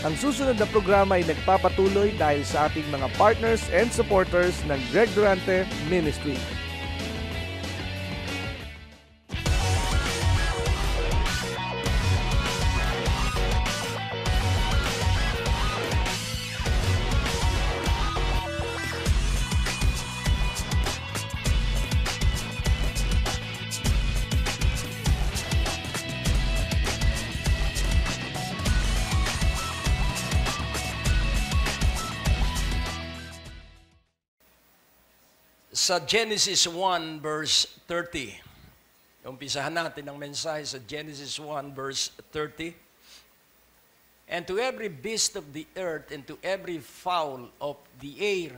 Ang susunod na programa ay nagpapatuloy dahil sa ating mga partners and supporters ng Greg Durante Ministry. Sa Genesis 1 verse 30. Umpisahan natin ang mensahe sa Genesis 1 verse 30. And to every beast of the earth, and to every fowl of the air,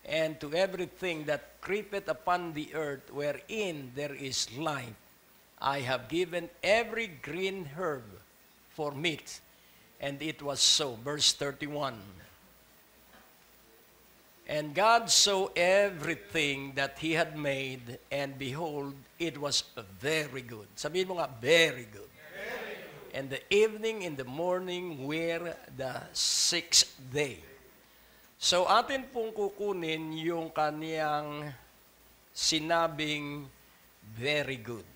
and to everything that creepeth upon the earth, wherein there is life, I have given every green herb for meat. And it was so. Verse 31. And God saw everything that He had made, and behold, it was very good. Sabihin mo nga, very good. Very good. And the evening and the morning were the sixth day. So atin pong kukunin yung kaniyang sinabing very good.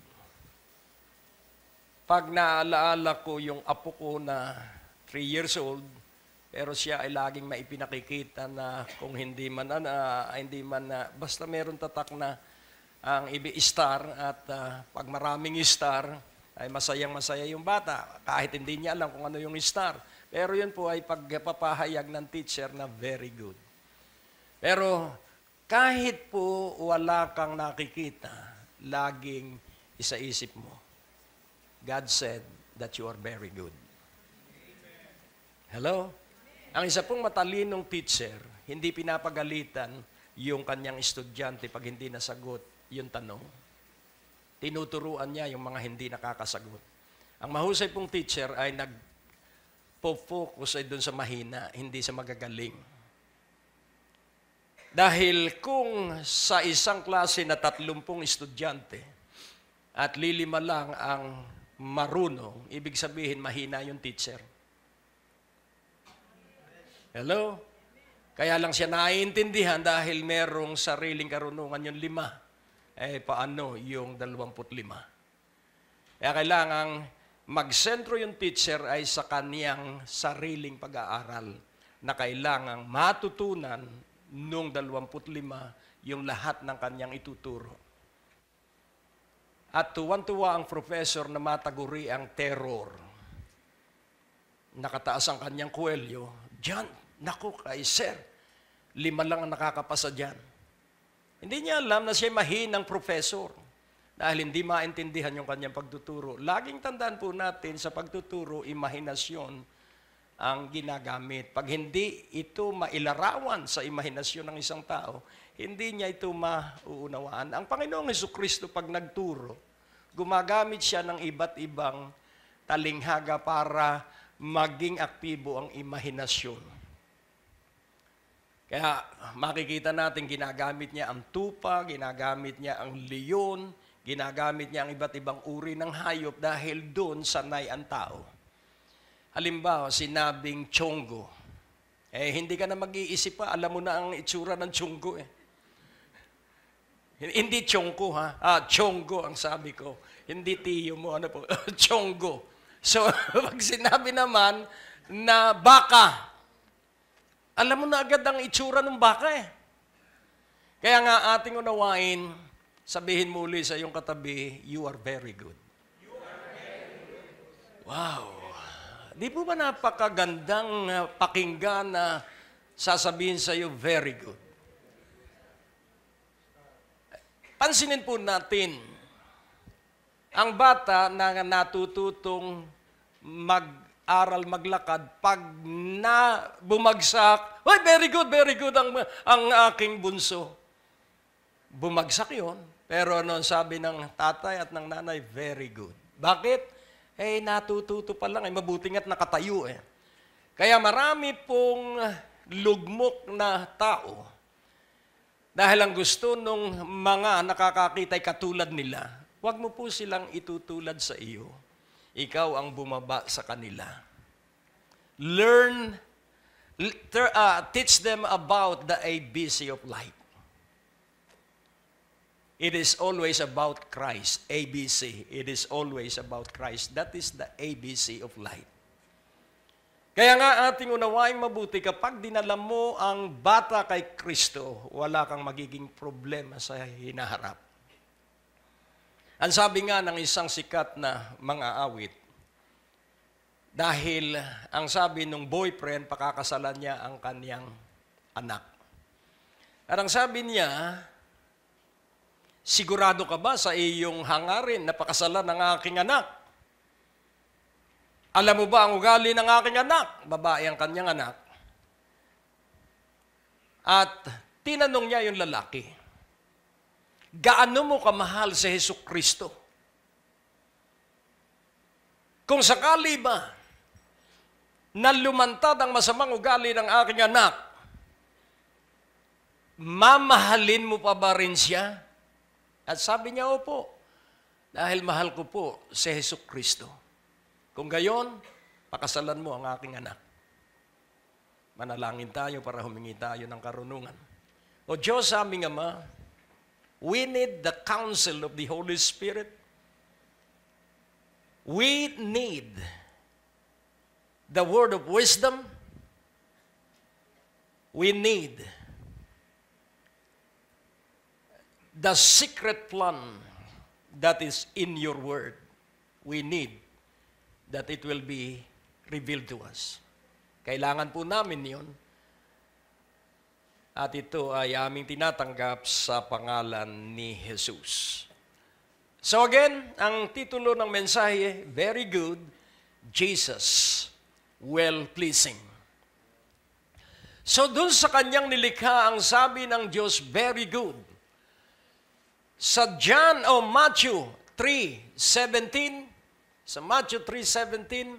Pag naalaala ko yung apo ko na 3 years old, pero siya ay laging maipinakikita na kung hindi man basta meron tatak na ang star at pag maraming star ay masayang-masaya yung bata kahit hindi niya alam kung ano yung star. Pero yun po ay pagpapahayag ng teacher na very good. Pero kahit po wala kang nakikita, laging isaisip mo, God said that you are very good. Hello? Ang isa pong matalinong teacher, hindi pinapagalitan yung kanyang estudyante pag hindi nasagot yung tanong. Tinuturuan niya yung mga hindi nakakasagot. Ang mahusay pong teacher ay nagpo-focus ay doon sa mahina, hindi sa magagaling. Dahil kung sa isang klase na 30 estudyante at 5 lang ang marunong, ibig sabihin mahina yung teacher. Hello? Kaya lang siya naiintindihan dahil merong sariling karunungan yung 5. Paano yung 25? Kaya kailangang magsentro yung teacher ay sa kaniyang sariling pag-aaral na kailangang matutunan nung 25 yung lahat ng kaniyang ituturo. At tuwan-tuwa ang professor na mataguri ang terror. Nakataas ang kanyang kwelyo. Diyan, naku, kay sir, 5 lang ang nakakapasa dyan. Hindi niya alam na siya mahinang professor dahil hindi maintindihan yung kanyang pagtuturo. Laging tandaan po natin sa pagtuturo, imahinasyon ang ginagamit. Pag hindi ito mailarawan sa imahinasyon ng isang tao, hindi niya ito mauunawaan. Ang Panginoong Jesucristo pag nagturo, gumagamit siya ng iba't ibang talinghaga para maging aktibo ang imahinasyon. Kaya makikita natin ginagamit niya ang tupa, ginagamit niya ang leon, ginagamit niya ang iba't ibang uri ng hayop dahil doon sanay ang tao. Halimbawa, sinabing tiyonggo. Hindi ka na mag-iisip pa, alam mo na ang itsura ng tiyonggo . Hindi tiyongko ha, tiyonggo ang sabi ko. Hindi tiyo mo, ano po, tiyonggo. So, pag sinabi naman na baka, alam mo na agad ang itsura ng baka . Kaya nga ating unawain, sabihin muli sa iyong katabi, you are very good. You are very good. Wow! Di po ba napakagandang pakinggan na sasabihin sa iyo, very good? Pansinin po natin, ang bata na natututong mag-aral, maglakad, pag na bumagsak, very good ang aking bunso. Bumagsak yon, pero ano sabi ng tatay at ng nanay, very good. Bakit? Natututo pa lang, mabuti nga't nakatayo . Kaya marami pong lugmok na tao, dahil ang gusto nung mga nakakakita ay katulad nila, huwag mo po silang itutulad sa iyo. Ikaw ang bumaba sa kanila. teach them about the ABC of life. It is always about Christ. ABC. It is always about Christ. That is the ABC of life. Kaya nga ating unawaing mabuti, kapag dinala mo ang bata kay Kristo, wala kang magiging problema sa hinaharap. Ang sabi nga ng isang sikat na mga awit, dahil ang sabi ng boyfriend, pakakasalan niya ang kanyang anak. At ang sabi niya, sigurado ka ba sa iyong hangarin na pakasalan ng aking anak? Alam mo ba ang ugali ng aking anak? Babae ang kanyang anak. At tinanong niya yung lalaki, gaano mo kamahal si Jesucristo? Kung sakali ba na lumantad ang masamang ugali ng aking anak, mamahalin mo pa ba rin siya? At sabi niya, opo, dahil mahal ko po si Jesucristo. Kung gayon, pakasalan mo ang aking anak. Manalangin tayo para humingi tayo ng karunungan. O Diyos, aming Ama, we need the counsel of the Holy Spirit. We need the word of wisdom. We need the secret plan that is in your word. We need that it will be revealed to us. Kailangan po namin yun. At ito ay aming tinatanggap sa pangalan ni Jesus. So again, ang titulo ng mensahe, very good, Jesus, well-pleasing. So dun sa kanyang nilikha, ang sabi ng Diyos, very good. Sa Matthew 3:17, sa Matthew 3:17,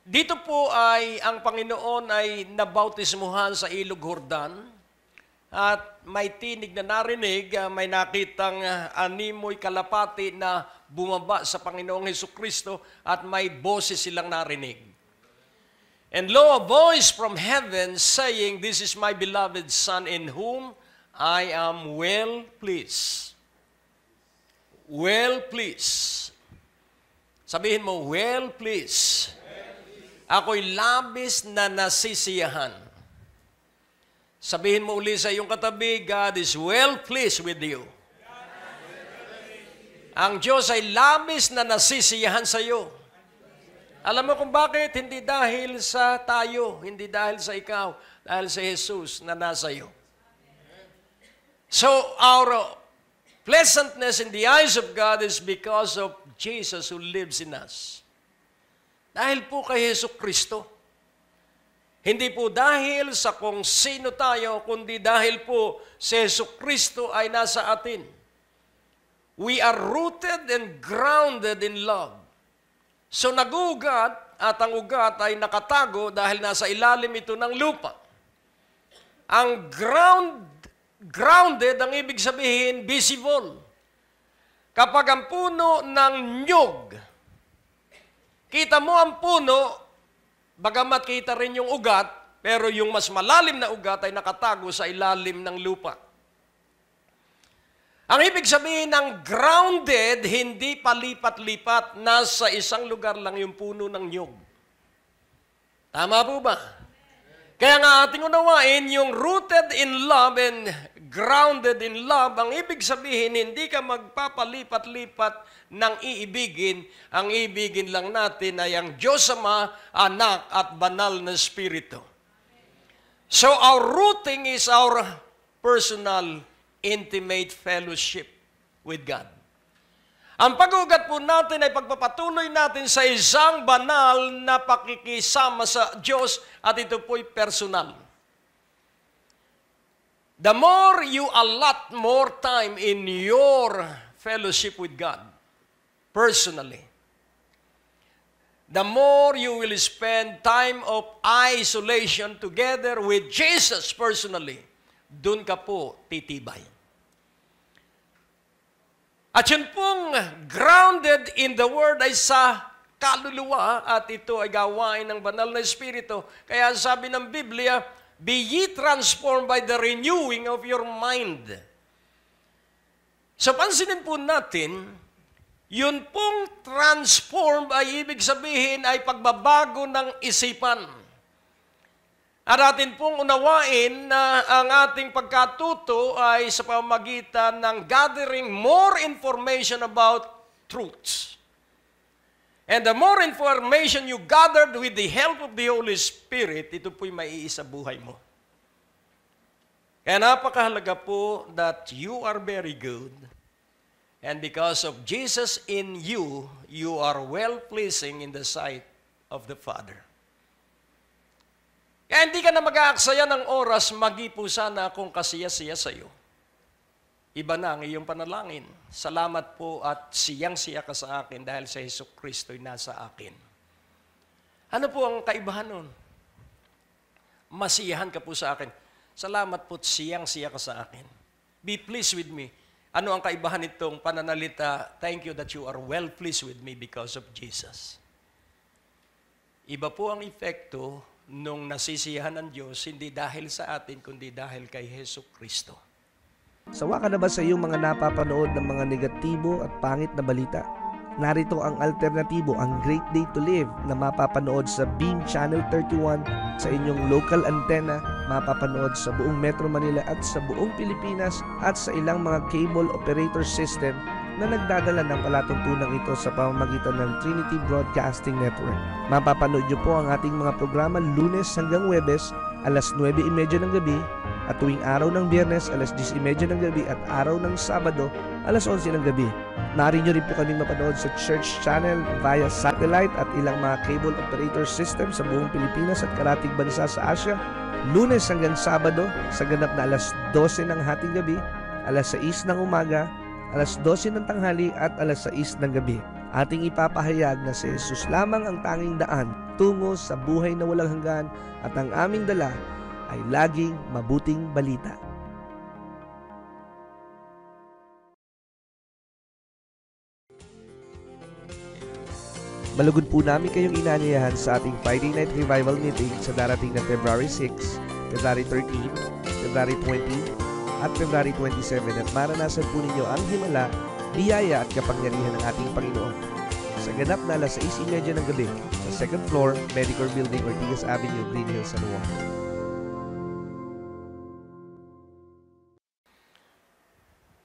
dito po ay ang Panginoon ay nabautismuhan sa Ilog Jordan at may tinig na narinig, may nakitang animoy kalapati na bumaba sa Panginoong Hesukristo at may boses silang narinig. And lo, a voice from heaven saying, "This is my beloved Son in whom I am well pleased." Well pleased. Sabihin mo, well pleased. Ako'y labis na nasisiyahan. Sabihin mo uli sa iyong katabi, God is well pleased with you. Ang Diyos ay labis na nasisiyahan sa iyo. Alam mo kung bakit? Hindi dahil sa tayo, hindi dahil sa ikaw, dahil sa Jesus na nasa iyo. So, our pleasantness in the eyes of God is because of Jesus who lives in us. Dahil po kay Jesucristo. Hindi po dahil sa kung sino tayo, kundi dahil po si Jesucristo ay nasa atin. We are rooted and grounded in love. So nag-ugat at ang ugat ay nakatago dahil nasa ilalim ito ng lupa. Ang grounded, ang ibig sabihin, visible. Kapag ang puno ng nyug, kita mo ang puno, bagamat kita rin yung ugat, pero yung mas malalim na ugat ay nakatago sa ilalim ng lupa. Ang ibig sabihin ng grounded, hindi palipat-lipat, nasa isang lugar lang yung puno ng nyug. Tama po ba? Kaya nga ating unawain, yung rooted in love and grounded in love, ang ibig sabihin, hindi ka magpapalipat-lipat ng iibigin. Ang iibigin lang natin ay ang Diyos Ama, Anak, at Banal na Espiritu. So our rooting is our personal, intimate fellowship with God. Ang pag-ugat po natin ay pagpapatuloy natin sa isang banal na pakikisama sa Diyos at ito po'y personal. The more you allot more time in your fellowship with God, personally, the more you will spend time of isolation together with Jesus personally, dun ka po titibay. At yun pong grounded in the Word ay sa kaluluwa at ito ay gawain ng banal na Espiritu. Kaya sabi ng Biblia, be ye transformed by the renewing of your mind. So pansinin po natin, yun pong transform ay ibig sabihin ay pagbabago ng isipan. At atin pong unawain na ang ating pagkatuto ay sa pamamagitan ng gathering more information about truths. And the more information you gathered with the help of the Holy Spirit, ito po'y maiisa buhay mo. Kaya napakahalaga po that you are very good. And because of Jesus in you, you are well-pleasing in the sight of the Father. Kaya hindi ka na mag-aaksaya ng oras, magipo sana akong kasiya-siya sa iyo. Iba na ang iyong panalangin. Salamat po at siyang-siya ka sa akin dahil sa Hesus Kristo'y nasa akin. Ano po ang kaibahan nun? Masiyahan ka po sa akin. Salamat po at siyang-siya ka sa akin. Be pleased with me. Ano ang kaibahan nitong pananalita? Thank you that you are well pleased with me because of Jesus. Iba po ang epekto nung nasisiyahan ng Diyos, hindi dahil sa atin, kundi dahil kay Hesus Kristo. Sawa ka na ba sa iyong mga napapanood ng mga negatibo at pangit na balita? Narito ang alternatibo, ang Great Day to Live na mapapanood sa Beam Channel 31 sa inyong local antenna, mapapanood sa buong Metro Manila at sa buong Pilipinas at sa ilang mga cable operator system na nagdadala ng palatuntunang ito sa pamamagitan ng Trinity Broadcasting Network. Mapapanood niyo po ang ating mga programa Lunes hanggang Huwebes, alas 9:30 ng gabi, at tuwing araw ng Biyernes, alas 10:30 ng gabi, at araw ng Sabado, alas 11 ng gabi. Maaari nyo rin po kaming mapanood sa Church Channel via satellite at ilang mga cable operator system sa buong Pilipinas at karatig bansa sa Asia. Lunes hanggang Sabado, sa ganap na alas 12 ng hating gabi, alas 6 ng umaga, alas 12 ng tanghali, at alas 6 ng gabi. Ating ipapahayag na si Jesus lamang ang tanging daan tungo sa buhay na walang hanggan, at ang aming dala ay laging mabuting balita. Malugod po namin kayong inanyayahan sa ating Friday Night Revival Meeting sa darating na February 6, February 13, February 20, at February 27, at maranasan po ninyo ang himala, biyaya at kapangyarihan ng ating Panginoon. Sa ganap na alas 6:30 ng gabi sa 2nd floor, Medicor Building, Ortigas Avenue, Green Hills, San Juan.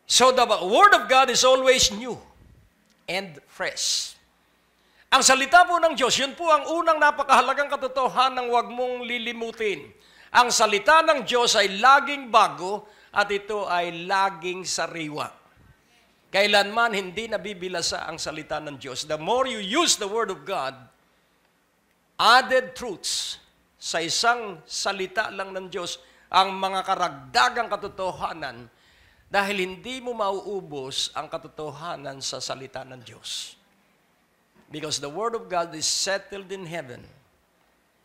So the Word of God is always new and fresh. Ang salita po ng Diyos, yun po ang unang napakahalagang katotohanan ng huwag mong lilimutin. Ang salita ng Diyos ay laging bago at ito ay laging sariwa. Kailanman hindi nabibilasa ang salita ng Diyos. The more you use the Word of God, added truths sa isang salita lang ng Diyos, ang mga karagdagang katotohanan, dahil hindi mo mauubos ang katotohanan sa salita ng Diyos. Because the Word of God is settled in heaven.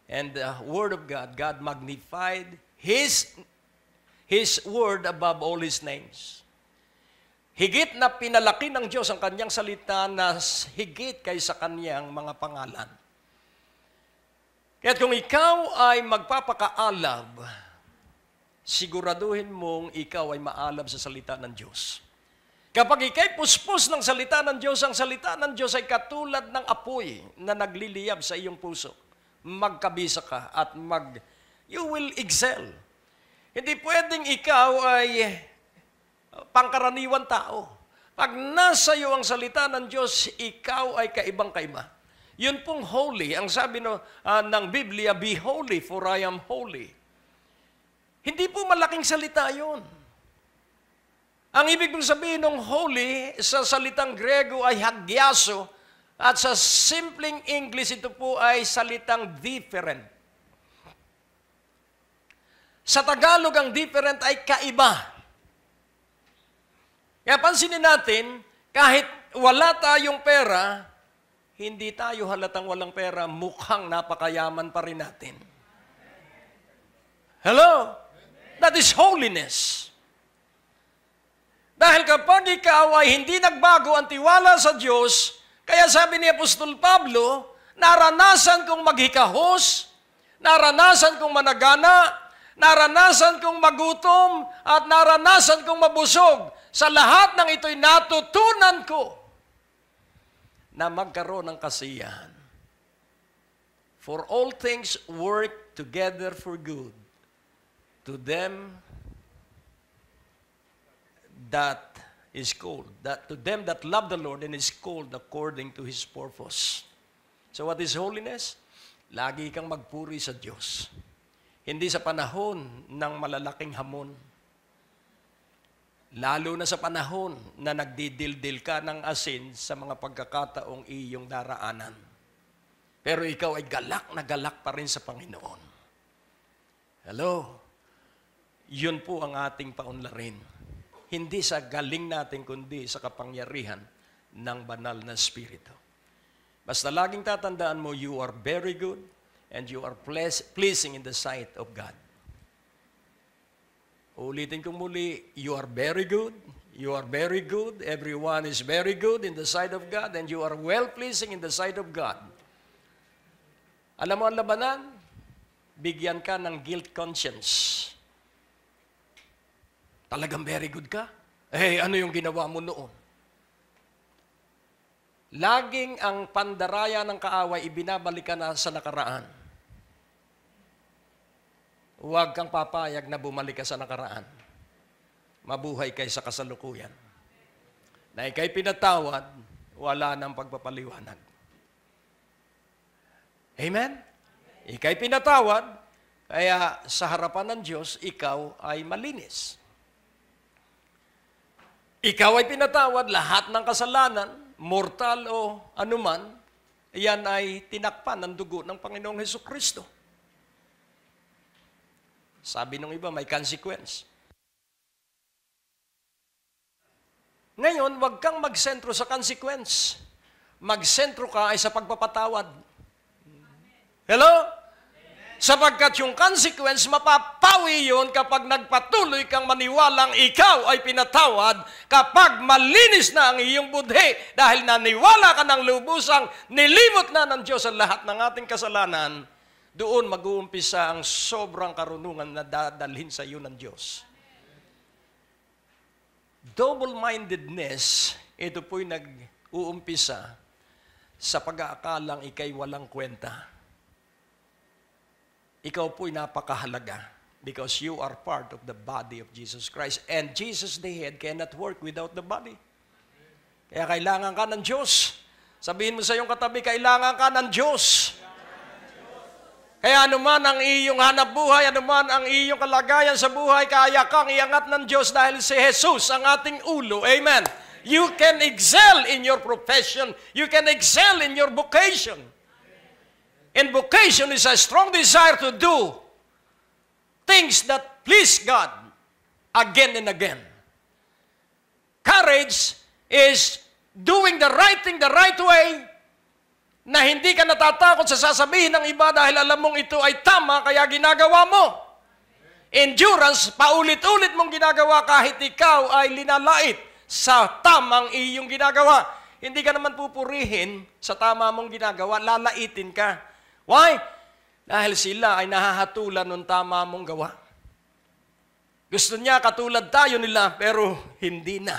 And the Word of God, God magnified His Word above all His names. Higit na pinalaki ng Diyos ang kanyang salita na higit kaysa kanyang mga pangalan. Kaya kung ikaw ay magpapakaalab, siguraduhin mong ikaw ay maalab sa salita ng Diyos. Kapag ikay puspos ng salita ng Diyos, ang salita ng Diyos ay katulad ng apoy na nagliliyab sa iyong puso. Magkabisa ka at you will excel. Hindi pwedeng ikaw ay pangkaraniwan tao. Pag nasa iyo ang salita ng Diyos, ikaw ay kaibang-kaiba. Yun pong holy. Ang sabi ng Biblia, be holy for I am holy. Hindi po malaking salita yun. Ang ibig mong sabihin ng holy sa salitang Grego ay hagiaso, at sa simpleng English ito po ay salitang different. Sa Tagalog ang different ay kaiba. Kaya pansinin natin, kahit wala tayong pera, hindi tayo halatang walang pera, mukhang napakayaman pa rin natin. Hello? That is holiness. Dahil kapag ikaw ay hindi nagbago ang tiwala sa Diyos Kaya sabi ni Apostol Pablo, naranasan kong maghikahos, naranasan kong managana, naranasan kong magutom, at naranasan kong mabusog. Sa lahat ng ito'y natutunan ko na magkaroon ng kasiyahan. For all things work together for good to them that is called, to them that love the Lord and is called according to His purpose. So what is holiness? Lagi kang magpuri sa Diyos. Hindi sa panahon ng malalaking hamon. Lalo na sa panahon na nagdidildil ka ng asin sa mga pagkakataong iyong daraanan. Pero ikaw ay galak na galak pa rin sa Panginoon. Hello? Yun po ang ating paunlarin. Hindi sa galing natin, kundi sa kapangyarihan ng banal na Espiritu. Basta laging tatandaan mo, you are very good and you are pleasing in the sight of God. Ulitin kong muli, you are very good, you are very good, everyone is very good in the sight of God, and you are well-pleasing in the sight of God. Alam mo ang labanan? Bigyan ka ng guilt conscience. Talagang very good ka? Ano yung ginawa mo noon? Laging ang pandaraya ng kaaway, ibinabalik ka na sa nakaraan. Huwag kang papayag na bumalik ka sa nakaraan. Mabuhay kay sa kasalukuyan. Na ikay pinatawad, wala nang pagpapaliwanag. Amen? Ikay pinatawad, kaya sa harapan ng Diyos, ikaw ay malinis. Ikaw ay pinatawad, lahat ng kasalanan, mortal o anuman, yan ay tinakpan ng dugo ng Panginoong Hesukristo. Sabi ng iba, may consequence. Ngayon, huwag kang magsentro sa consequence. Magsentro ka ay sa pagpapatawad. Hello? Sapagkat yung consequence, mapapawi yun kapag nagpatuloy kang maniwalang ikaw ay pinatawad, kapag malinis na ang iyong budhi dahil naniwala ka ng lubusang nilimot na ng Diyos ang lahat ng ating kasalanan, doon mag-uumpisa ang sobrang karunungan na dadalhin sa iyo ng Diyos. Double-mindedness, ito po'y nag-uumpisa sa pag-aakalang ikay walang kwenta. Ikaw po'y napakahalaga because you are part of the body of Jesus Christ. And Jesus, the head, cannot work without the body. Kaya kailangan ka ng Diyos. Sabihin mo sa iyong katabi, kailangan ka ng Diyos. Kaya anuman ang iyong hanap buhay, anuman ang iyong kalagayan sa buhay, kaya kang iangat ng Diyos dahil si Jesus ang ating ulo. Amen. You can excel in your profession. You can excel in your vocation. And vocation is a strong desire to do things that please God again and again. Courage is doing the right thing the right way, na hindi ka natatakot sa sasabihin ng iba dahil alam mong ito ay tama, kaya ginagawa mo. Endurance, paulit-ulit mong ginagawa kahit ikaw ay linalait sa tamang iyong ginagawa. Hindi ka naman pupurihin sa tama mong ginagawa, lalaitin ka. Why? Dahil sila ay nahahatulan ng tama mong gawa. Gusto niya katulad tayo nila, pero hindi na.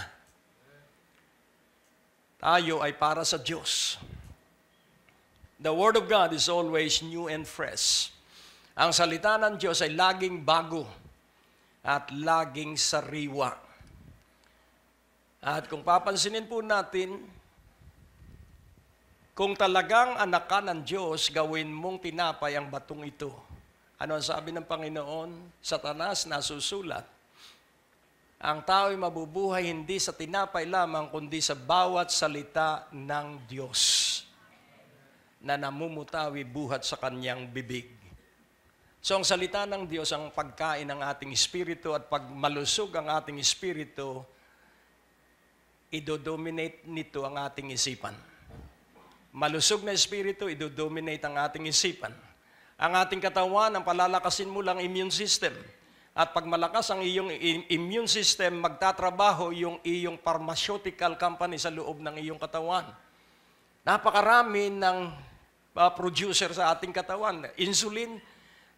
Tayo ay para sa Diyos. The Word of God is always new and fresh. Ang salita ng Diyos ay laging bago at laging sariwa. At kung papansinin po natin, kung talagang anak ka ng Diyos, gawin mong tinapay ang batong ito. Ano ang sabi ng Panginoon? Satanas, nasusulat. Ang tao ay mabubuhay hindi sa tinapay lamang, kundi sa bawat salita ng Diyos na namumutawi buhat sa kanyang bibig. So ang salita ng Diyos ang pagkain ng ating espiritu, at pag malusog ang ating espiritu, idodominate nito ang ating isipan. Malusog na espiritu, idodominate ang ating isipan. Ang ating katawan, ang palalakasin mo lang immune system. At pag malakas ang iyong immune system, magtatrabaho yung iyong pharmaceutical company sa loob ng iyong katawan. Napakarami ng producer sa ating katawan. Insulin,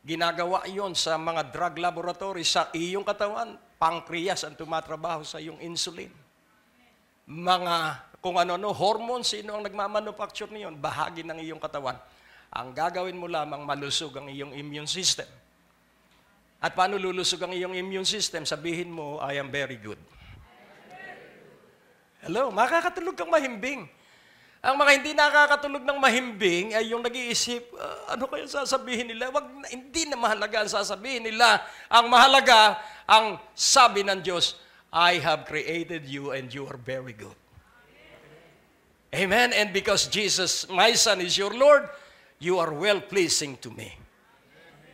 ginagawa yon sa mga drug laboratory sa iyong katawan. Pancreas ang tumatrabaho sa iyong insulin. Mga kung ano-ano, hormones, sino ang nagmamanufacture niyon? Bahagi ng iyong katawan. Ang gagawin mo lamang, malusog ang iyong immune system. At paano lulusog ang iyong immune system? Sabihin mo, I am very good. Hello, makakatulog kang mahimbing. Ang mga hindi nakakatulog ng mahimbing ay yung nag-iisip, ano kaya sasabihin nila? Hindi na mahalaga ang sasabihin nila. Ang mahalaga, ang sabi ng Diyos, I have created you and you are very good. Amen? And because Jesus, my Son, is your Lord, you are well-pleasing to me.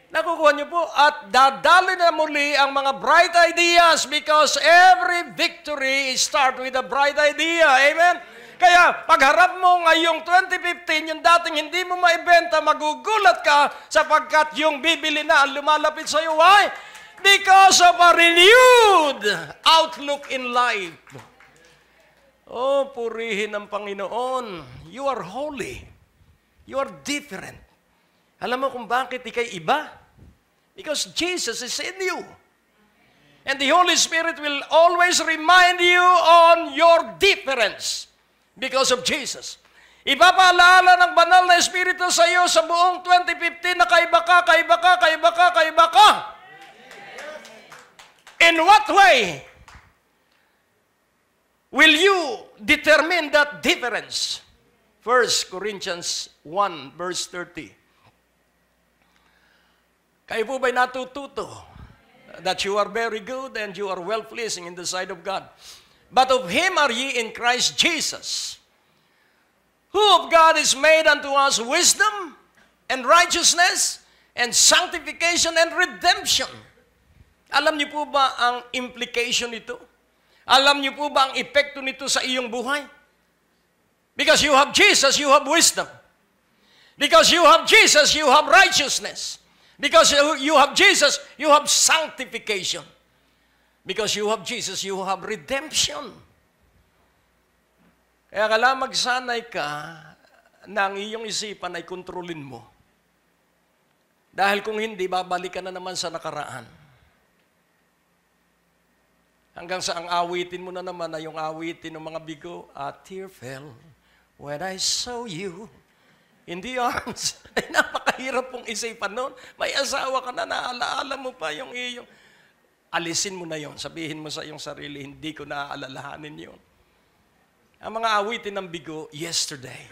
Nakukuha niyo po, at dadali na muli ang mga bright ideas because every victory start with a bright idea. Amen? Kaya, pagharap mo ngayong 2015, yung dating hindi mo maibenta, magugulat ka sapagkat yung bibili na ang lumalapit sa iyo. Why? Because of a renewed outlook in life. Oh, purihin ang Panginoon. You are holy. You are different. Alam mo kung bakit ikay iba? Because Jesus is in you. And the Holy Spirit will always remind you on your difference. Because of Jesus. Ipapaalala ng banal na Espiritu sa iyo sa buong 2015 na kaiba ka, kaiba ka, kaiba ka, kaiba ka. In what way will you determine that difference? 1 Corinthians 1 verse 30. Kayo po ba'y natututo that you are very good and you are well-pleasing in the sight of God? But of Him are ye in Christ Jesus, who of God is made unto us wisdom and righteousness and sanctification and redemption. Alam niyo po ba ang implication nito? Alam niyo po ba ang epekto nito sa iyong buhay? Because you have Jesus, you have wisdom. Because you have Jesus, you have righteousness. Because you have Jesus, you have sanctification. Because you have Jesus, you have redemption. Kaya kailangan magsanay ka na ang iyong isipan ay kontrolin mo. Dahil kung hindi, babalik ka na naman sa nakaraan. Hanggang sa ang awitin mo na naman ay yung awitin ng mga bigo, a tear fell when I saw you in the arms. Ay, napakahirap pong isipan nun. May asawa ka na, naalaala mo pa yung iyong. Alisin mo na yon. Sabihin mo sa iyong sarili, hindi ko naaalalahanin yon. Ang mga awitin ng bigo, yesterday.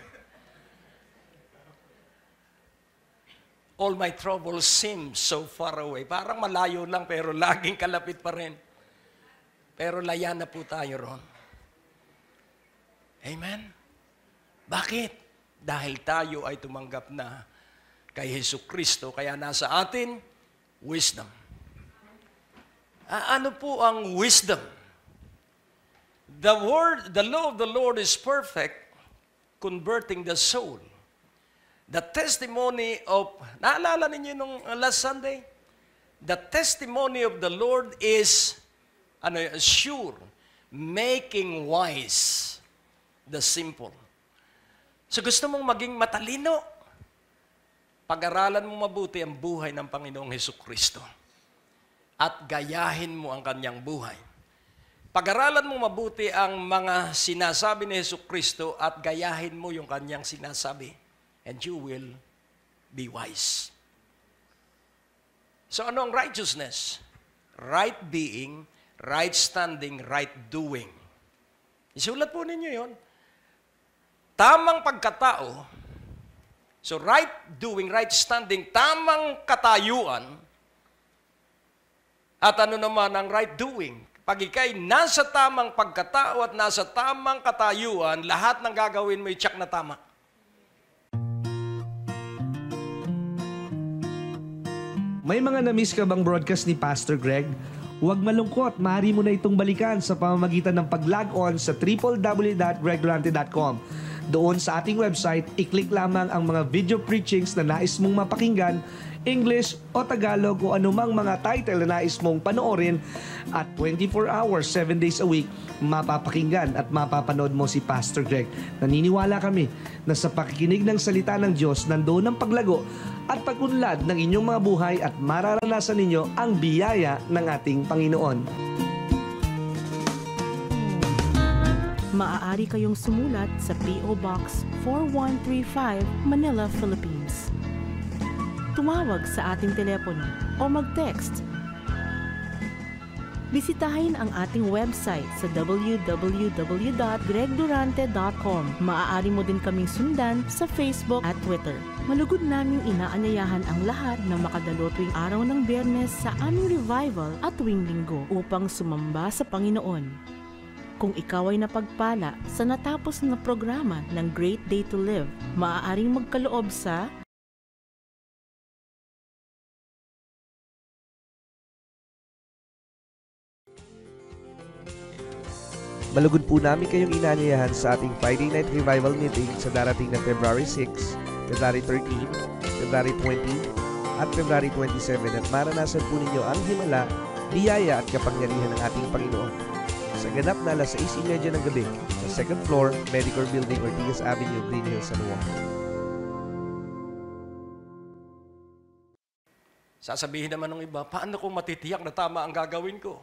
All my troubles seem so far away. Parang malayo lang pero laging kalapit pa rin. Pero laya na po tayo ron. Amen? Bakit? Dahil tayo ay tumanggap na kay Jesucristo, kaya nasa atin, wisdom. Ano po ang wisdom? The law of the Lord is perfect, converting the soul. The testimony of, naalala ninyo nung last Sunday? The testimony of the Lord is, sure, making wise the simple. So gusto mong maging matalino, pag-aralan mo mabuti ang buhay ng Panginoong Hesukristo at gayahin mo ang kanyang buhay. Pag-aralan mo mabuti ang mga sinasabi ni Hesukristo at gayahin mo yung kanyang sinasabi, and you will be wise. So ano ang righteousness? Right being, right standing, right doing. Isulat po ninyo yon. Tamang pagkatao, so right doing, right standing, tamang katayuan, at ano naman ang right doing? Pag ikay nasa tamang pagkatao at nasa tamang katayuan, lahat ng gagawin mo i-check na tama. May mga na-miss ka bang broadcast ni Pastor Greg? Huwag malungkot, maaari mo na itong balikan sa pamamagitan ng pag-log on sa www.greggorante.com. Doon sa ating website, i-click lamang ang mga video preachings na nais mong mapakinggan, English o Tagalog o anumang mga title na nais mong panoorin at 24 hours, 7 days a week, mapapakinggan at mapapanood mo si Pastor Greg. Naniniwala kami na sa pakikinig ng salita ng Diyos, nandoon ang paglago at pagunlad ng inyong mga buhay at mararanasan ninyo ang biyaya ng ating Panginoon. Maaari kayong sumulat sa P.O. Box 4135, Manila, Philippines. Tumawag sa ating telepono o mag-text. Bisitahin ang ating website sa www.gregdurante.com. Maaari mo din kaming sundan sa Facebook at Twitter. Malugod naming inaanyayahan ang lahat na makadalo tuwing araw ng Biyernes sa aming revival at tuwing Linggo upang sumamba sa Panginoon. Kung ikaw ay napagpala sa natapos na programa ng Great Day to Live, maaaring magkaloob sa Malugod po namin kayong inanyayahan sa ating Friday Night Revival Meeting sa darating na February 6, February 13, February 20, at February 27 at maranasan po ninyo ang himala, biyaya at kapangyarihan ng ating Panginoon. Sa ganap na alas 6:30 ng gabi sa 2nd floor, Medicor Building, Ortigas Avenue, Green Hills, San Juan. Sasabihin naman ng iba, paano kung matitiyak na tama ang gagawin ko?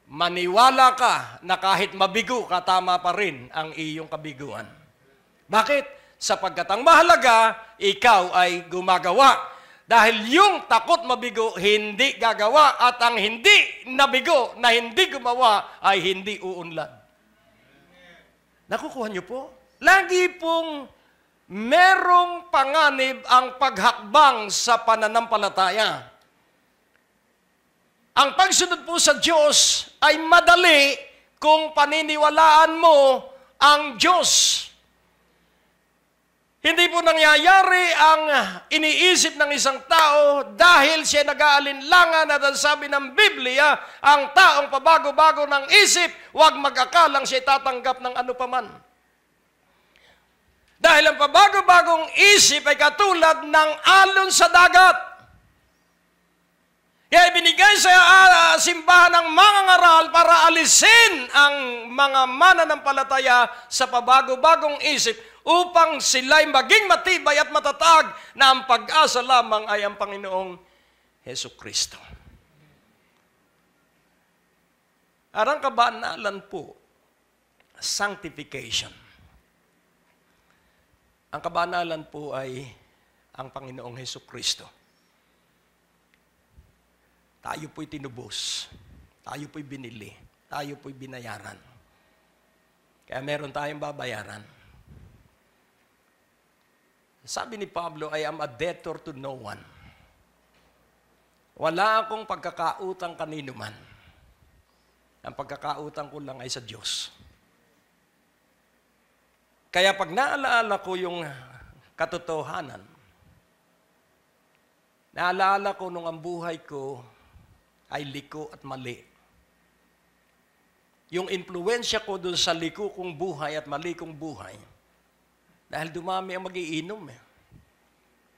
Maniwala ka na kahit mabigo ka, tama pa rin ang iyong kabiguan. Bakit? Sapagkat ang mahalaga, ikaw ay gumagawa. Dahil yung takot mabigo, hindi gagawa. At ang hindi nabigo, na hindi gumawa, ay hindi uunlad. Nakukuha niyo po? Lagi pong merong panganib ang paghakbang sa pananampalataya. Ang pagsunod po sa Diyos ay madali kung paniniwalaan mo ang Diyos. Hindi po nangyayari ang iniisip ng isang tao dahil siya nag-aalinlangan at ang sabi ng Biblia, ang taong pabago-bago ng isip, huwag mag-akalang siya tatanggap ng ano paman. Dahil ang pabago-bagong isip ay katulad ng alon sa dagat. Kaya binigay sa simbahan ng mga ngaral para alisin ang mga mananampalataya sa pabago-bagong isip upang sila'y maging matibay at matatag na ang pag-asa lamang ay ang Panginoong Hesukristo. Arang kabanalan po, sanctification. Ang kabanalan po ay ang Panginoong Hesukristo. Tayo po'y tinubos, tayo po'y binili, tayo po'y binayaran. Kaya meron tayong babayaran. Sabi ni Pablo, I am a debtor to no one. Wala akong pagkakautang kanino man. Ang pagkakautang ko lang ay sa Diyos. Kaya pag naalaala ko yung katotohanan, naalaala ko nung ang buhay ko ay liko at mali. Yung impluensya ko doon sa liko kong buhay at mali kong buhay, dahil dumami ang mag-iinom eh.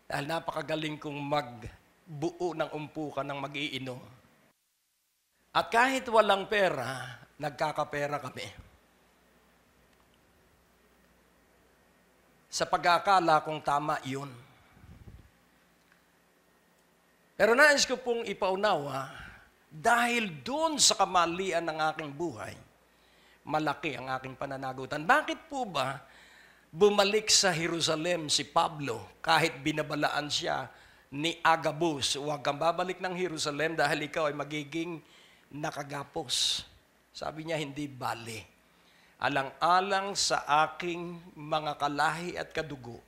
Dahil napakagaling kong magbuo ng umpukan ng mag-iinom. At kahit walang pera, nagkakapera kami. Sa pag-aakala kong tama yun. Pero nais ko pong ipaunawa, dahil doon sa kamalian ng aking buhay, malaki ang aking pananagutan. Bakit po ba bumalik sa Jerusalem si Pablo kahit binabalaan siya ni Agabus? Huwag kang babalik ng Jerusalem dahil ikaw ay magiging nakagapos. Sabi niya, hindi bali. Alang-alang sa aking mga kalahi at kadugo,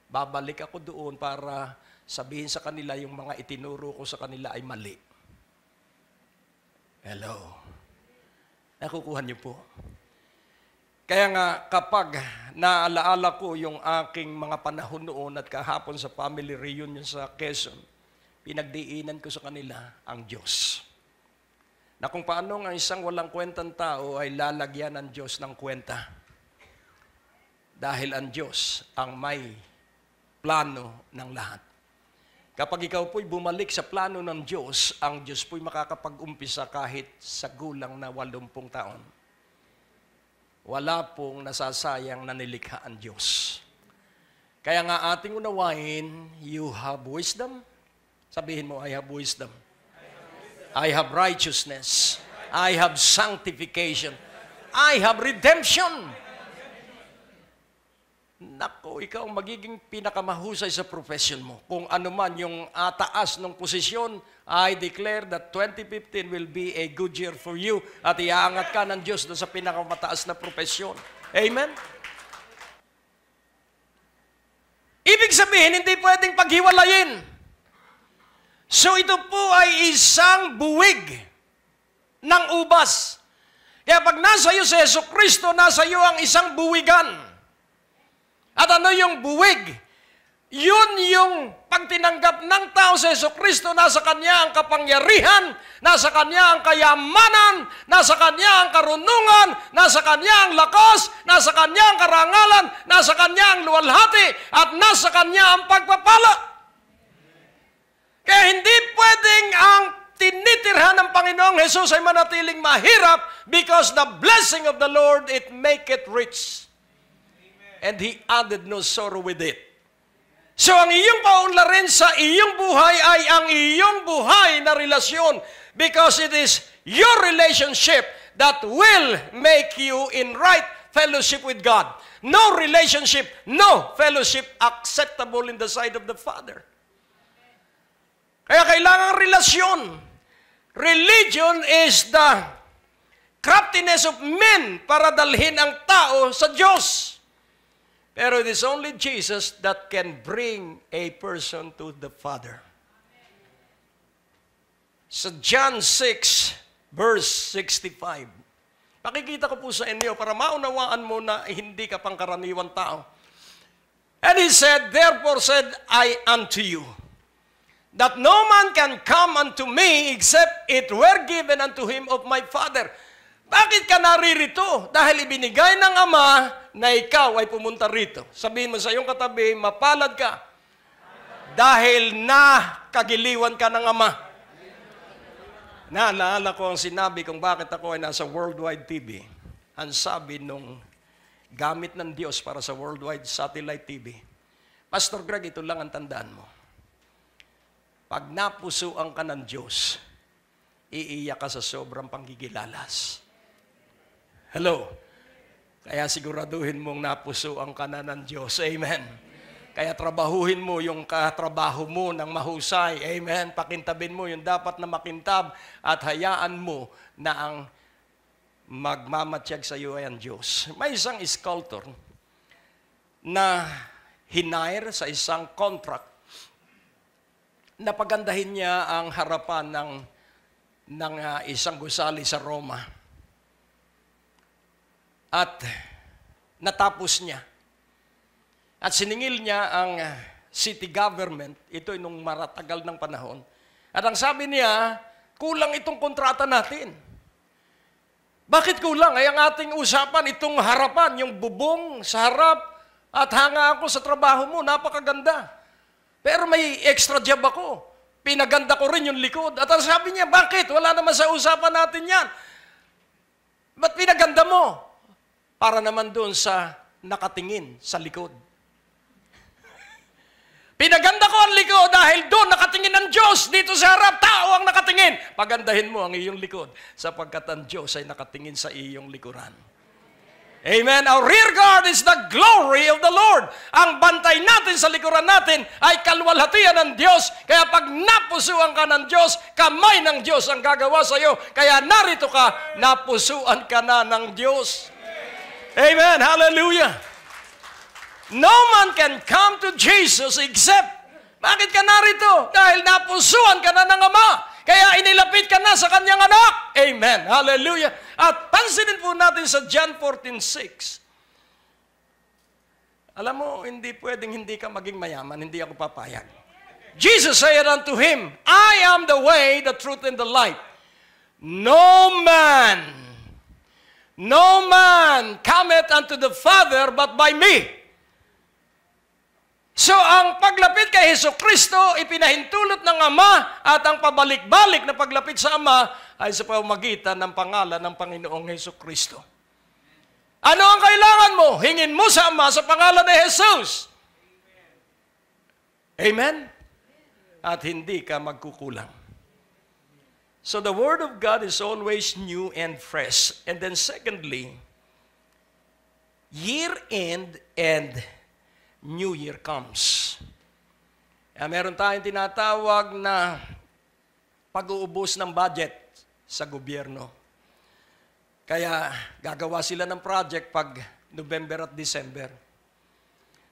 babalik ako doon para sabihin sa kanila yung mga itinuro ko sa kanila ay mali. Hello. Nakukuha niyo po. Kaya nga kapag naalaala ko yung aking mga panahon noon at kahapon sa family reunion sa Quezon, pinagdiinan ko sa kanila ang Diyos. Na kung paano ang isang walang kwentang tao ay lalagyan ng Diyos ng kwenta. Dahil ang Diyos ang may plano ng lahat. Kapag ikaw po'y bumalik sa plano ng Diyos, ang Diyos po'y makakapag-umpisa kahit sa gulang na 80 taon. Wala pong nasasayang na nilikha ang Diyos. Kaya nga ating unawain, you have wisdom. Sabihin mo, I have wisdom. I have righteousness. I have sanctification. I have redemption. Nako, ikaw ang magiging pinakamahusay sa profession mo. Kung ano man yung taas ng posisyon, I declare that 2015 will be a good year for you at iaangat ka ng Diyos doon sa pinakamataas na profesyon. Amen? Ibig sabihin, hindi pwedeng paghiwalayin. So ito po ay isang buwig ng ubas. Kaya pag nasa iyo si Jesucristo, nasa iyo ang isang buwigan. At ano yung buwig? Yun yung pagtinanggap ng tao sa Jesucristo, nasa Kanya ang kapangyarihan, nasa Kanya ang kayamanan, nasa Kanya ang karunungan, nasa Kanya ang lakas, nasa Kanya ang karangalan, nasa Kanya ang luwalhati, at nasa Kanya ang pagpapala. Kaya hindi pwedeng ang tinitirhan ng Panginoong Jesus ay manatiling mahirap because the blessing of the Lord, it maketh rich. And He added no sorrow with it. So ang iyong paunlarin sa iyong buhay ay ang iyong buhay na relasyon because it is your relationship that will make you in right fellowship with God. No relationship, no fellowship acceptable in the sight of the Father. Kaya kailangan relasyon. Religion is the craftiness of men para dalhin ang tao sa Diyos. Pero it is only Jesus that can bring a person to the Father. Sa John 6, verse 65, pakikita ko po sa inyo para maunawaan mo na hindi ka pangkaraniwang tao. And He said, therefore said I unto you, that no man can come unto me except it were given unto him of my Father. Bakit ka naririto? Dahil ibinigay ng Ama na ikaw ay pumunta rito. Sabihin mo sa iyong katabi, mapalad ka. Dahil nakagiliwan ka ng Ama. Naalala ko ang sinabi kung bakit ako ay nasa Worldwide TV. Ang sabi nung gamit ng Diyos para sa Worldwide Satellite TV, Pastor Greg, ito lang ang tandaan mo. Pag napusuan ka ng Diyos, iiyak ka sa sobrang panggigilalas. Hello? Kaya siguraduhin mong napusuan ka na ng Diyos. Amen. Kaya trabahuhin mo yung katrabaho mo ng mahusay. Amen. Pakintabin mo yung dapat na makintab at hayaan mo na ang magmamatiyag sa iyo ay ang Diyos. May isang sculptor na hinire sa isang contract na pagandahin niya ang harapan ng isang gusali sa Roma. At natapos niya. At siningil niya ang city government, ito ay nung maratagal ng panahon. At ang sabi niya, kulang itong kontrata natin. Bakit kulang? Ay ang ating usapan, itong harapan, yung bubong sa harap, at hanga ako sa trabaho mo, napakaganda. Pero may extra job ako. Pinaganda ko rin yung likod. At ang sabi niya, bakit? Wala naman sa usapan natin yan. Ba't pinaganda mo? Para naman doon sa nakatingin sa likod. Pinaganda ko ang likod dahil doon nakatingin ang Diyos. Dito sa harap, tao ang nakatingin. Pagandahin mo ang iyong likod sapagkat ang Diyos ay nakatingin sa iyong likuran. Amen. Our rear guard is the glory of the Lord. Ang bantay natin sa likuran natin ay kalwalhatian ng Diyos. Kaya pag napusuan ka ng Diyos, kamay ng Diyos ang gagawa sa iyo. Kaya narito ka, napusuan ka na ng Diyos. Amen. Hallelujah. No man can come to Jesus except, bakit ka narito? Dahil napusuan ka na ng Ama. Kaya inilapit ka na sa Kanyang anak. Amen. Hallelujah. At pansinin po natin sa John 14:6. Alam mo, hindi pwedeng hindi ka maging mayaman. Hindi ako papayag. Jesus said unto him, I am the way, the truth, and the light. No man cometh unto the Father but by me. So ang paglapit kay Hesukristo, ipinahintulot ng Ama at ang pabalik-balik na paglapit sa Ama ay sa pamamagitan ng pangalan ng Panginoong Hesukristo. Ano ang kailangan mo? Hingin mo sa Ama sa pangalan ni Jesus. Amen? At hindi ka magkukulang. So the Word of God is always new and fresh. And then secondly, year end and New Year comes. Meron tayong tinatawag na pag-uubos ng budget sa gobyerno. Kaya gagawa sila ng project pag November at December.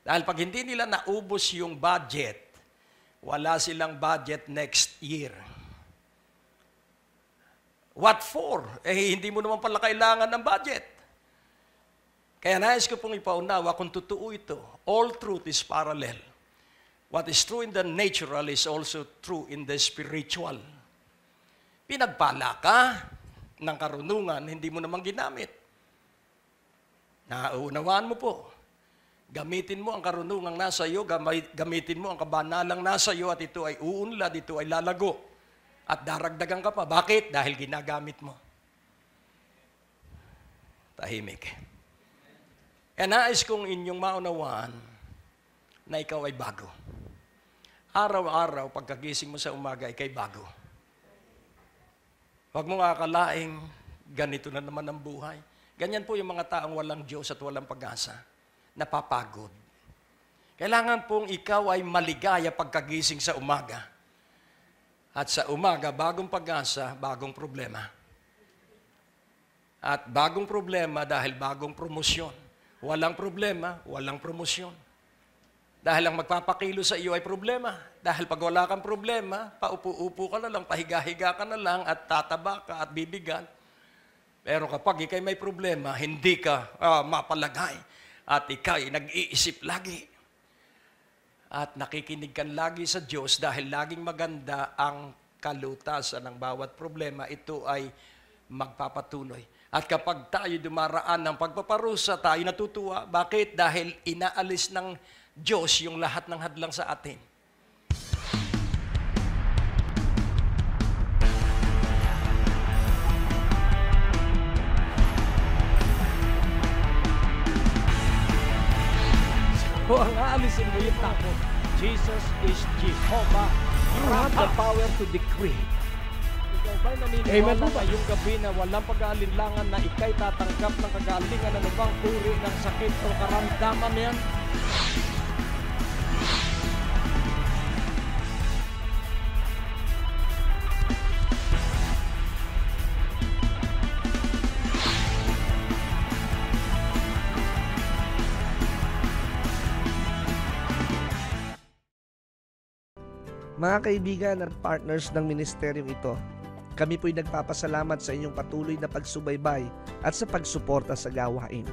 Dahil pag hindi nila naubos yung budget, wala silang budget next year. What for? Hindi mo naman pala kailangan ng budget. Kaya nais ko pong ipaunawa kung totoo ito. All truth is parallel. What is true in the natural is also true in the spiritual. Pinagpala ka ng karunungan, hindi mo naman ginamit. Nauunawaan mo po. Gamitin mo ang karunungang nasa iyo, gamitin mo ang kabanalang nasa iyo at ito ay uunlad, ito ay lalago. At daragdagan ka pa. Bakit? Dahil ginagamit mo. Tahimik. Kaya nais kong inyong maunawaan na ikaw ay bago. Araw-araw, pagkagising mo sa umaga, ikay bago. Huwag mo akalaing ganito na naman ang buhay. Ganyan po yung mga taong walang Diyos at walang pag-asa. Napapagod. Kailangan pong ikaw ay maligaya pagkagising sa umaga. At sa umaga, bagong pag-asa, bagong problema. At bagong problema dahil bagong promosyon. Walang problema, walang promosyon. Dahil ang magpapakilo sa iyo ay problema. Dahil pag wala kang problema, paupo-upo ka na lang, pahiga-higa ka na lang, at tataba ka at bibigan. Pero kapag ikay may problema, hindi ka mapalagay. At ikay nag-iisip lagi. At nakikinig ka lagi sa Diyos dahil laging maganda ang kalutasan ng bawat problema. Ito ay magpapatuloy. At kapag tayo dumaraan ng pagpaparusa, tayo natutuwa. Bakit? Dahil inaalis ng Diyos yung lahat ng hadlang sa atin. So, ang aalisin mo yung takot. Jesus is Jehovah. You have the power to decree. Ikaw ba'y naniniwala ngayong gabi na walang pag-aalinlangan na ikay tatanggap ng kagalingan ng ibang uri ng sakit o karamdaman yan? Mga kaibigan at partners ng ministeryong ito, kami po'y nagpapasalamat sa inyong patuloy na pagsubaybay at sa pagsuporta sa gawain.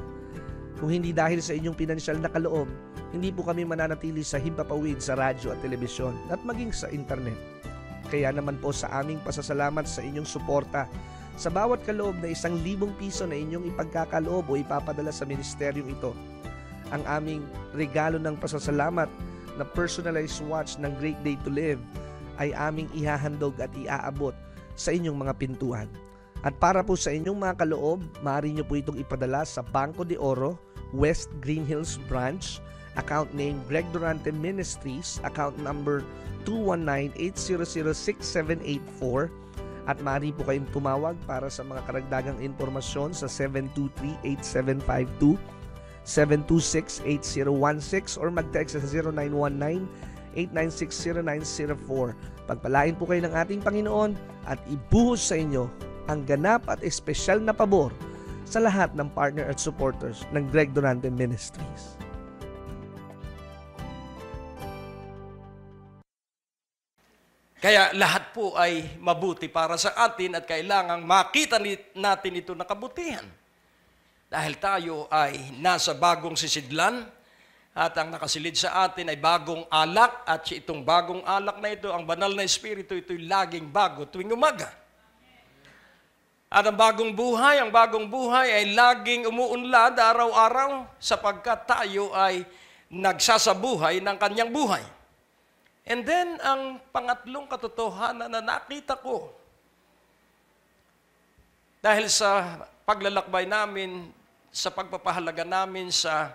Kung hindi dahil sa inyong pinansyal na kaloob, hindi po kami mananatili sa himpapawid sa radyo at telebisyon at maging sa internet. Kaya naman po sa aming pasasalamat sa inyong suporta, sa bawat kaloob na 1,000 piso na inyong ipagkakaloob o ipapadala sa ministeryong ito, ang aming regalo ng pasasalamat na personalized watch ng Great Day to Live ay aming ihahandog at iaabot sa inyong mga pintuan. At para po sa inyong mga kaloob, maaari nyo po itong ipadala sa Banco de Oro, West Green Hills Branch, account name Greg Durante Ministries, account number 219-800-6784, at maaari po kayong tumawag para sa mga karagdagang informasyon sa 723-8752, 726-8016 or mag-text sa 0919-896-0904. Pagpalain po kayo ng ating Panginoon at ibuhos sa inyo ang ganap at espesyal na pabor sa lahat ng partner at supporters ng Greg Durante Ministries. Kaya lahat po ay mabuti para sa atin at kailangang makita natin ito na kabutihan. Dahil tayo ay nasa bagong sisidlan at ang nakasilid sa atin ay bagong alak at itong bagong alak na ito, ang banal na espiritu, ito'y laging bago tuwing umaga. At ang bagong buhay ay laging umuunlad araw-araw sapagkat tayo ay nagsasabuhay ng kanyang buhay. And then, ang pangatlong katotohanan na nakita ko, dahil sa paglalakbay namin, sa pagpapahalaga namin sa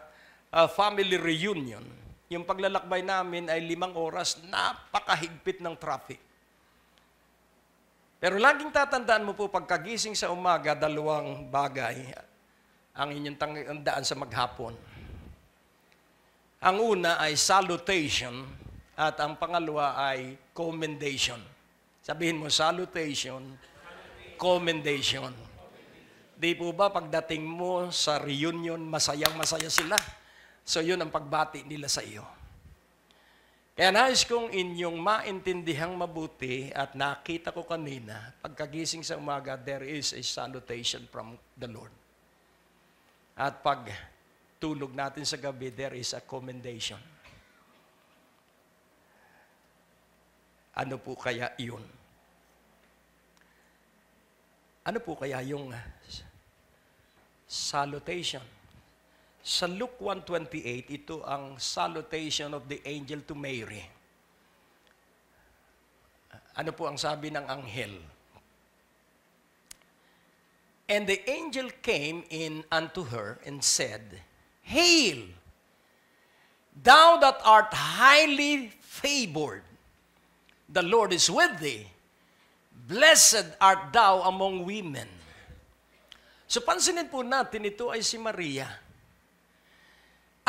family reunion, yung paglalakbay namin ay 5 oras, napakahigpit ng traffic. Pero laging tatandaan mo po, pagkagising sa umaga, 2 bagay ang inyong tandaan sa maghapon. Ang una ay salutation at ang pangalawa ay commendation. Sabihin mo, salutation, commendation. Di po ba pagdating mo sa reunion, masayang-masaya sila? So yun ang pagbati nila sa iyo. Kaya nais kong inyong maintindihang mabuti at nakita ko kanina, pagkagising sa umaga, there is a salutation from the Lord. At pag tulog natin sa gabi, there is a commendation. Ano po kaya yun? Ano po kaya yung salutation? Sa Luke 1:28, ito ang salutation of the angel to Mary. Ano po ang sabi ng anghel? And the angel came in unto her and said, Hail, thou that art highly favored, the Lord is with thee. Blessed art thou among women. So pansinin po natin, ito ay si Maria.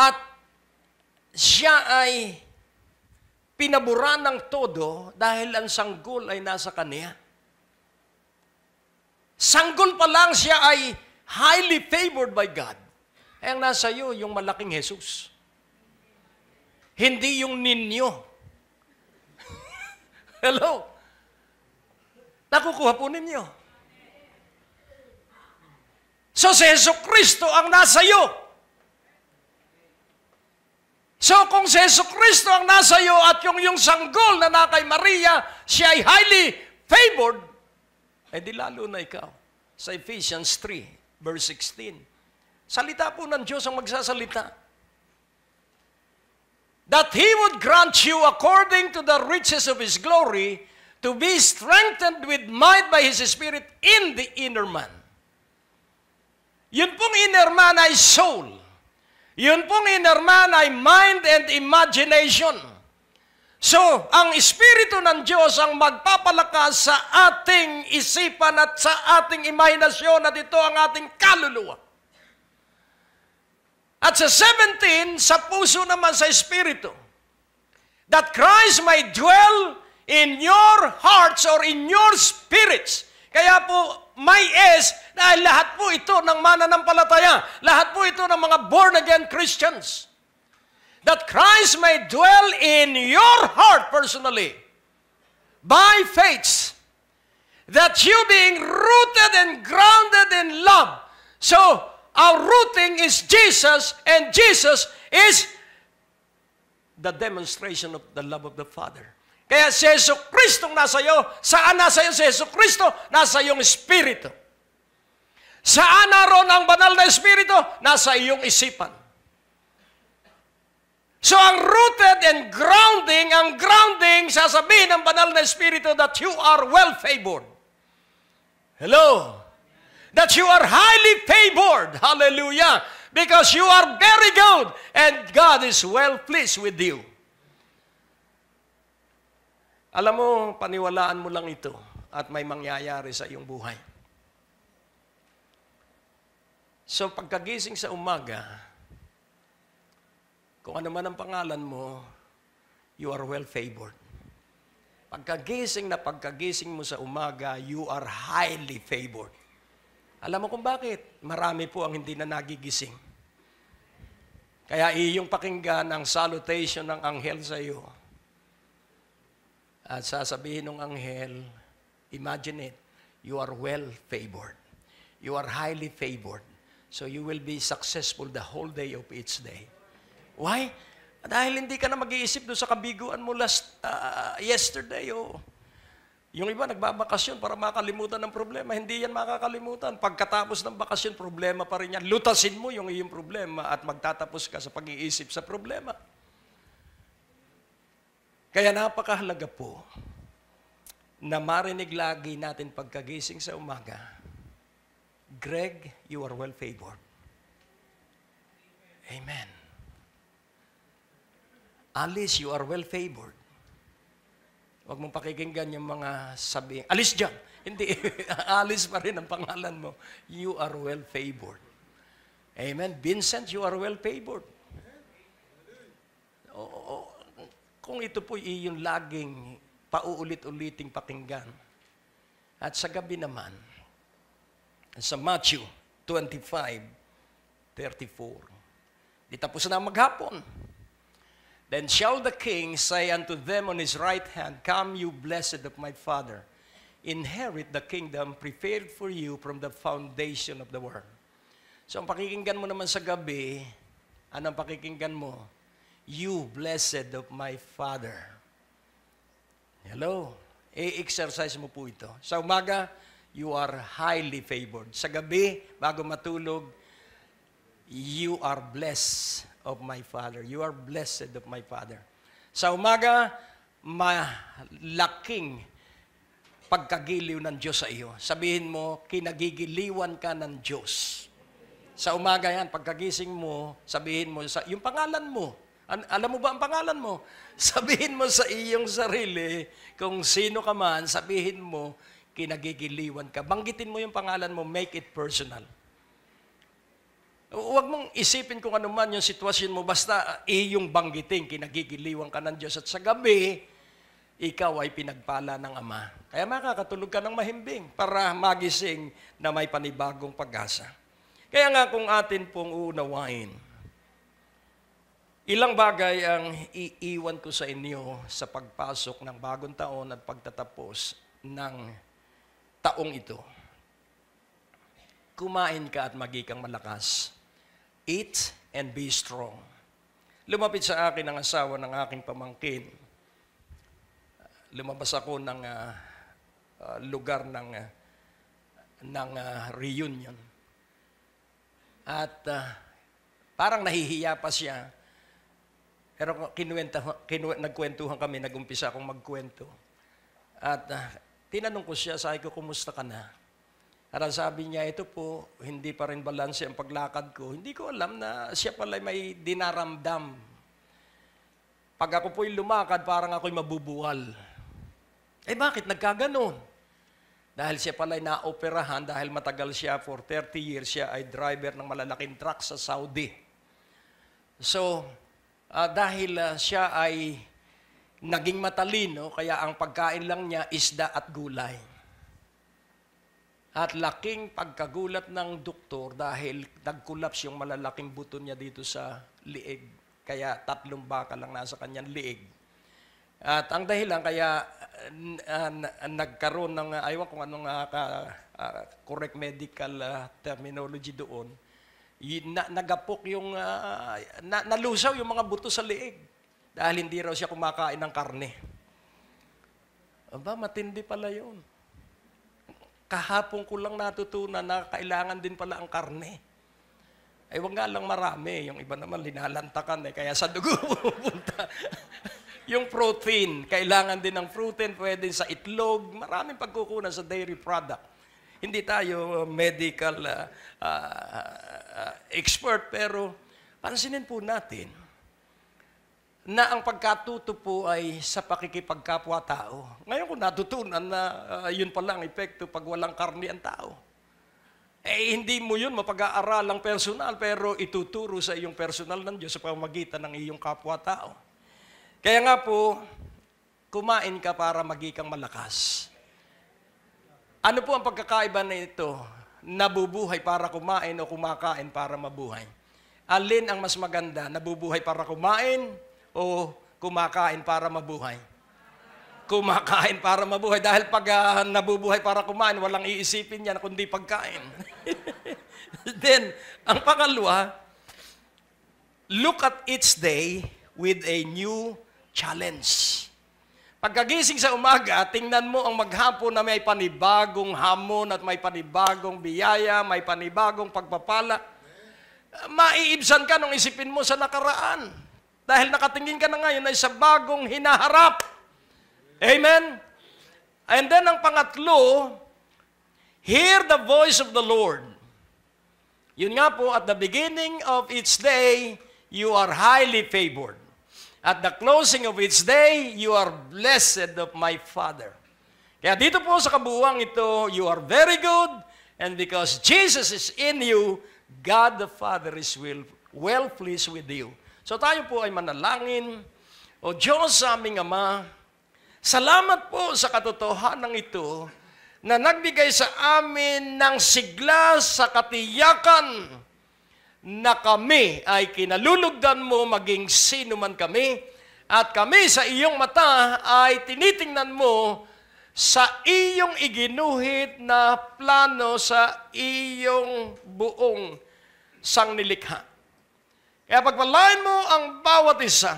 At siya ay pinaburan ng todo dahil ang sanggol ay nasa kanya. Sanggol pa lang siya ay highly favored by God. Ay ang nasa iyo, yung malaking Jesus. Hindi yung ninyo. Hello? Nakukuha po ninyo. So si Jesucristo ang nasa iyo. So kung si Jesucristo ang nasa iyo at yung sanggol na kay Maria, siya ay highly favored, eh di lalo na ikaw. Sa Ephesians 3, verse 16. Salita po ng Diyos ang magsasalita. That He would grant you according to the riches of His glory to be strengthened with might by His Spirit in the inner man. Yun pong inner man ay soul. Yun pong inner man ay mind and imagination. So, ang Espiritu ng Diyos ang magpapalakas sa ating isipan at sa ating imahinasyon at ito ang ating kaluluwa. At sa 17, sa puso naman sa Espiritu, that Christ may dwell in your hearts or in your spirits. Kaya po, may S, dahil lahat po ito ng mananampalataya. Lahat po ito ng mga born-again Christians. That Christ may dwell in your heart personally by faith. That you being rooted and grounded in love. So, our rooting is Jesus, and Jesus is the demonstration of the love of the Father. Kaya si Jesucristo nasa iyo, saan nasa iyo si Jesucristo? Nasa iyong Espiritu. Saan naroon ang banal na Espiritu? Nasa iyong isipan. So ang rooted and grounding, sasabihin ng banal na Espiritu that you are well favored. Hello? That you are highly favored. Hallelujah. Because you are very good and God is well pleased with you. Alam mo, paniwalaan mo lang ito at may mangyayari sa iyong buhay. So pagkagising sa umaga, kung ano man ang pangalan mo, you are well favored. Pagkagising mo sa umaga, you are highly favored. Alam mo kung bakit? Marami po ang hindi na nagigising. Kaya iyong pakinggan ang salutation ng anghel sa iyo. At sasabihin ng anghel, imagine it, you are well favored. You are highly favored. So you will be successful the whole day of each day. Why? Dahil hindi ka na mag-iisip doon sa kabiguan mo yesterday. Oh. Yung iba nagbabakasyon para makalimutan ng problema. Hindi yan makakalimutan. Pagkatapos ng bakasyon, problema pa rin yan. Lutasin mo yung iyong problema at magtatapos ka sa pag-iisip sa problema. Kaya napakahalaga po na marinig lagi natin pagkagising sa umaga, Greg, you are well favored. Amen. Alice, you are well favored. Huwag mong pakikinggan yung mga sabi, Alice dyan. Hindi, Alice pa rin ang pangalan mo. You are well favored. Amen. Vincent, you are well favored. Oo, kung ito po yung laging pauulit-uliting pakinggan. At sa gabi naman, sa Matthew 25:34, di tapos na maghapon. Then shall the king say unto them on his right hand, Come, you blessed of my Father, inherit the kingdom prepared for you from the foundation of the world. So ang pakikinggan mo naman sa gabi, anong pakikinggan mo? You blessed of my Father. Hello? I-exercise mo po ito. Sa umaga, you are highly favored. Sa gabi, bago matulog, you are blessed of my Father. You are blessed of my Father. Sa umaga, malaking pagkagiliw ng Diyos sa iyo. Sabihin mo, kinagigiliwan ka ng Diyos. Sa umaga yan, pagkagising mo, sabihin mo, yung pangalan mo, alam mo ba ang pangalan mo? Sabihin mo sa iyong sarili, kung sino ka man, sabihin mo, kinagigiliwan ka. Banggitin mo yung pangalan mo, make it personal. Huwag mong isipin kung ano man yung sitwasyon mo, basta iyong banggitin, kinagigiliwan ka ng Diyos. At sa gabi, ikaw ay pinagpala ng Ama. Kaya makakatulog ka ng mahimbing para magising na may panibagong pag-asa. Kaya nga kung atin pong uunawain, ilang bagay ang iiwan ko sa inyo sa pagpasok ng bagong taon at pagtatapos ng taong ito. Kumain ka at maging malakas. Eat and be strong. Lumapit sa akin ang asawa ng aking pamangkin. Lumabas ako ng lugar ng reunion. At parang nahihiya pa siya. Pero nagkwentuhan kami, nag-umpisa akong magkwento. At tinanong ko siya, sabi ko, kumusta ka na? At sabi niya, ito po, hindi pa rin balanse ang paglakad ko. Hindi ko alam na siya pala may dinaramdam. Pag ako po'y lumakad, parang ako'y mabubuwal. Eh bakit nagkaganon? Dahil siya pala ay naoperahan, dahil matagal siya, for 30 years, siya ay driver ng malalaking truck sa Saudi. So, dahil siya ay naging matalino, kaya ang pagkain lang niya, isda at gulay. At laking pagkagulat ng doktor dahil nag-collapse yung malalaking buto niya dito sa liig. Kaya 3 baka lang nasa kanyang liig. At ang dahilan kaya nagkaroon ng, ayaw kung anong correct medical terminology doon, nagapok yung, nalusaw yung mga buto sa liig. Dahil hindi raw siya kumakain ng karne. Aba, matindi pala yun. Kahapon ko lang natutunan na kailangan din pala ang karne. Ay, wag nga lang marami. Yung iba naman linalantakan kaya sa dugo pupunta. Yung protein, kailangan din ng protein, pwede sa itlog. Maraming pagkukunan sa dairy product. Hindi tayo medical expert, pero pansinin po natin na ang pagkatuto po ay sa pakikipagkapwa-tao. Ngayon ko natutunan na yun pala ang epekto pag walang karne ang tao. Eh, hindi mo yun mapag-aaralang personal, pero ituturo sa iyong personal ng Diyos sa pamamagitan ng iyong kapwa-tao. Kaya nga po, kumain ka para maging malakas. Ano po ang pagkakaiba na ito? Nabubuhay para kumain o kumakain para mabuhay? Alin ang mas maganda? Nabubuhay para kumain o kumakain para mabuhay? Kumakain para mabuhay. Dahil pag nabubuhay para kumain, walang iisipin yan kundi pagkain. Then, ang pangalawa, look at each day with a new challenge. Pagkagising sa umaga, tingnan mo ang maghapon na may panibagong hamon at may panibagong biyaya, may panibagong pagpapala. Maiibsan ka nung isipin mo sa nakaraan. Dahil nakatingin ka na ngayon ay sa bagong hinaharap. Amen? And then ang pangatlo, hear the voice of the Lord. Yun nga po, at the beginning of each day, you are highly favored. At the closing of each day, you are blessed of my Father. Kaya dito po sa kabuuan ito, you are very good, and because Jesus is in you, God the Father is well pleased with you. So tayo po ay manalangin. O Diyos sa aming Ama, salamat po sa katotohanan ito na nagbigay sa amin ng sigla sa katiyakan na kami ay kinalulugdan mo maging sino man kami, at kami sa iyong mata ay tinitingnan mo sa iyong iginuhit na plano sa iyong buong sangnilikha. Kaya pagpalain mo ang bawat isa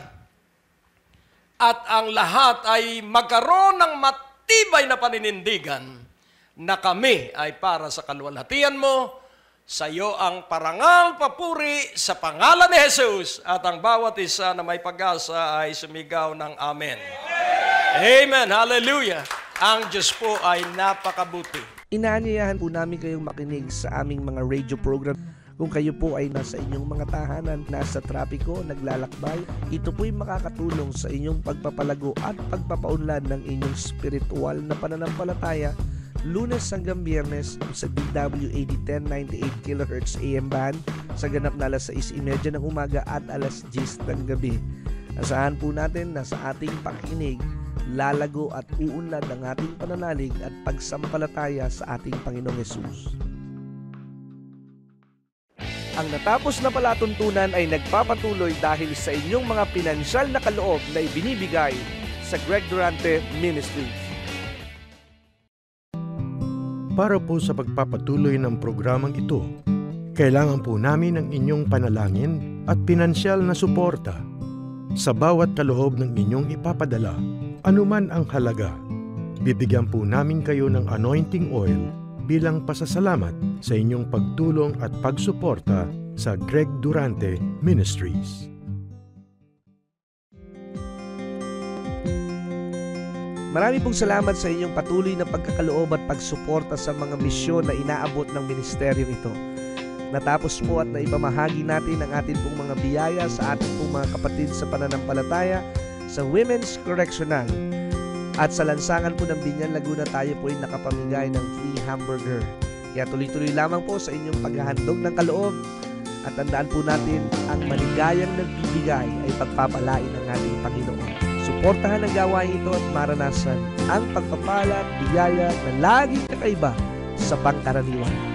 at ang lahat ay magkaroon ng matibay na paninindigan na kami ay para sa kaluwalhatian mo. Sa iyo ang parangal, papuri sa pangalan ni Jesus, at ang bawat isa na may pag-asa ay sumigaw ng Amen. Amen. Hallelujah. Ang Diyos po ay napakabuti. Inaanyayahan po namin kayong makinig sa aming mga radio program. Kung kayo po ay nasa inyong mga tahanan, nasa trapiko, naglalakbay, ito po'y makakatulong sa inyong pagpapalago at pagpapaunlad ng inyong spiritual na pananampalataya. Lunes hanggang Biyernes sa DWAD 1098 kHz AM band sa ganap na alas 6:30 ng umaga at alas 10 ng gabi. Asahan po natin na sa ating pakikinig, lalago at uunlad ang ating pananalig at pagsampalataya sa ating Panginoong Hesus. Ang natapos na palatuntunan ay nagpapatuloy dahil sa inyong mga pinansyal na kaloob na ibinibigay sa Greg Durante Ministries. Para po sa pagpapatuloy ng programang ito, kailangan po namin ng inyong panalangin at pinansyal na suporta. Sa bawat kaloob ng inyong ipapadala, anuman ang halaga, bibigyan po namin kayo ng anointing oil bilang pasasalamat sa inyong pagtulong at pagsuporta sa Greg Durante Ministries. Marami pong salamat sa inyong patuloy na pagkakaloob at pagsuporta sa mga misyon na inaabot ng ministeryong ito. Natapos po at naipamahagi natin ang atin pong mga biyaya sa ating pong mga kapatid sa pananampalataya sa Women's Correctional. At sa lansangan po ng Binyan, Laguna, tayo po ay nakapamigay ng free hamburger. Kaya tuloy-tuloy lamang po sa inyong paghahandog ng kaloob, at tandaan po natin, ang maligayang nagbibigay ay pagpapalain ng ating Panginoon. Suportahan ang gawain ito at maranasan ang pagpapala at biyaya na laging kakaiba sa pangkaraniwan.